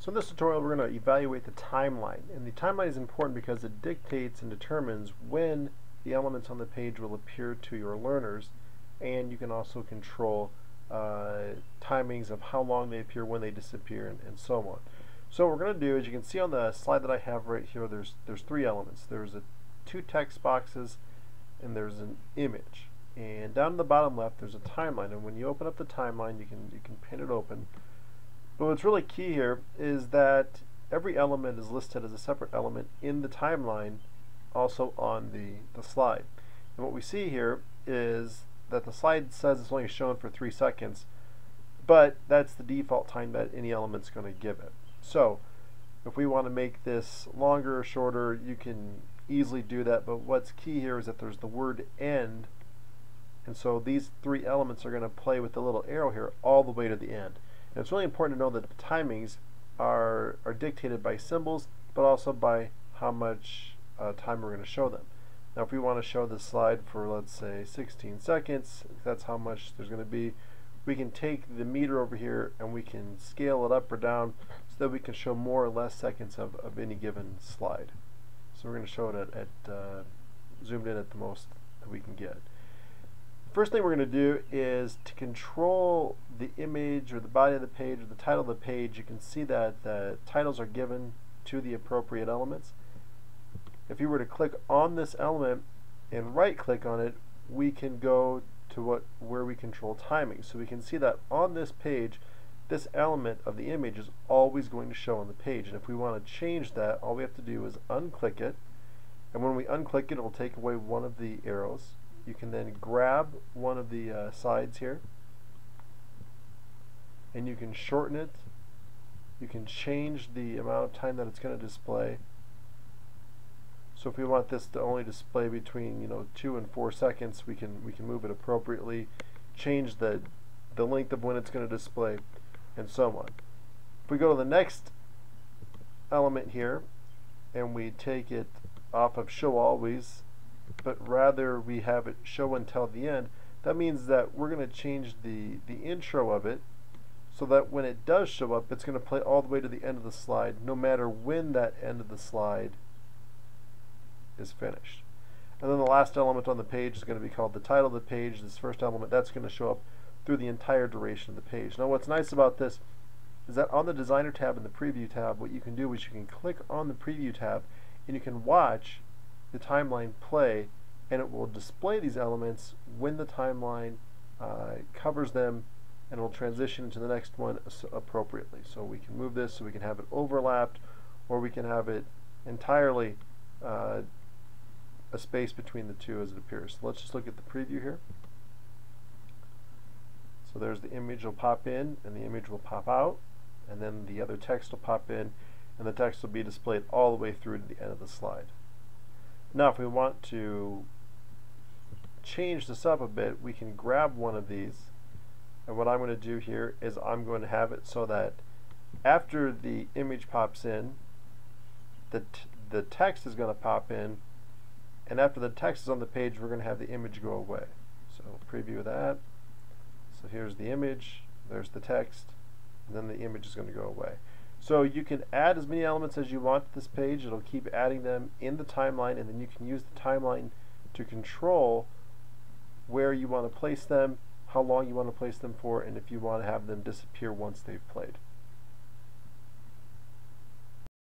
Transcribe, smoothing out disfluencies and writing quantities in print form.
So in this tutorial we're going to evaluate the timeline, and the timeline is important because it dictates and determines when the elements on the page will appear to your learners, and you can also control timings of how long they appear, when they disappear, and so on. So what we're going to do is, you can see on the slide that I have right here, there's three elements. There's two text boxes and there's an image, and down in the bottom left there's a timeline, and when you open up the timeline you can pin it open. But what's really key here is that every element is listed as a separate element in the timeline, also on the slide. And what we see here is that the slide says it's only shown for 3 seconds, but that's the default time that any element's going to give it. So if we want to make this longer or shorter, you can easily do that, but what's key here is that there's the word end, and so these three elements are going to play with the little arrow here all the way to the end. And it's really important to know that the timings are dictated by symbols, but also by how much time we're going to show them. Now if we want to show this slide for, let's say, 16 seconds, that's how much there's going to be. We can take the meter over here and we can scale it up or down so that we can show more or less seconds of any given slide. So we're going to show it at zoomed in at the most that we can get. First thing we're going to do is to control the image or the body of the page or the title of the page. You can see that the titles are given to the appropriate elements. If you were to click on this element and right click on it, we can go to where we control timing. So we can see that on this page, this element of the image is always going to show on the page, and if we want to change that, all we have to do is unclick it, and when we unclick it, it will take away one of the arrows. You can then grab one of the sides here and you can shorten it. You can change the amount of time that it's going to display. So if we want this to only display between 2 and 4 seconds, we can move it appropriately, change the length of when it's going to display, and so on. If we go to the next element here and we take it off of show always, but rather we have it show until the end, that means that we're going to change the intro of it so that when it does show up, it's going to play all the way to the end of the slide, no matter when that end of the slide is finished. And then the last element on the page is going to be called the title of the page. This first element, that's going to show up through the entire duration of the page. Now what's nice about this is that on the Designer tab and the Preview tab, what you can do is you can click on the Preview tab and you can watch the timeline play, and it will display these elements when the timeline covers them, and it will transition into the next one appropriately. So we can move this so we can have it overlapped, or we can have it entirely a space between the two as it appears. So let's just look at the preview here. So there's the image will pop in and the image will pop out, and then the other text will pop in and the text will be displayed all the way through to the end of the slide. Now if we want to change this up a bit, we can grab one of these, and what I'm going to do here is I'm going to have it so that after the image pops in, the text is going to pop in, and after the text is on the page, we're going to have the image go away. So preview that. So here's the image, there's the text, and then the image is going to go away. So you can add as many elements as you want to this page. It'll keep adding them in the timeline, and then you can use the timeline to control where you want to place them, how long you want to place them for, and if you want to have them disappear once they've played.